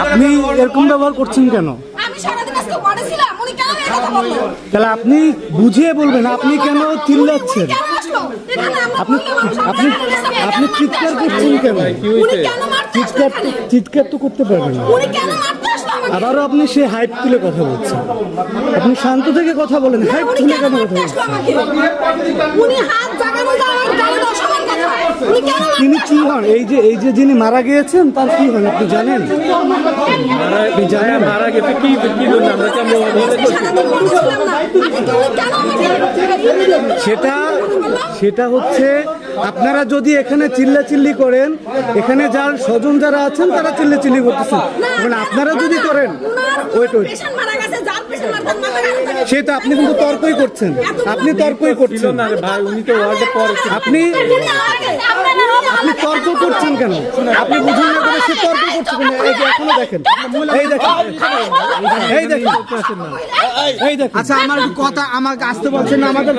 আপনি এরকম ব্যবহার করছেন কেন? তাহলে আপনি বুঝিয়ে বলবেন, আপনি কেন চিল্লাচ্ছেন? আপনি আপনি আপনি চিৎকার করছেন কেন? চিৎকার তো করতে পারবেন না। আবারও আপনি সে হাইপ তুলে কথা বলছেন। আপনি শান্ত থেকে কথা বলেন, হাইপ তুলে কেন কথা বলছেন? তিনি কি হন? এই যে যিনি মারা গিয়েছেন তার কি হন আপনি জানেন? মারা গেছে কি জন্য? সেটা হচ্ছে আপনারা যদি এখানে চিল্লাচিল্লি করেন, এখানে যার স্বজন যারা আছেন তারা চিল্লাচিল্লি করতেছেন, মানে আপনারা যদি করেন সেটা আপনি কিন্তু তর্কই করছেন। আপনি তর্কই করছেন না ভাই, উনি তো ওয়ার্ডে পর আপনি তর্ক করছেন কেন? আপনি বুঝুন না করে সে তর্ক করছে কেন? এই যে এখনো দেখেন, এই দেখেন। আচ্ছা আমার কথা আমাকে আসতে বলছেন না, আমাদের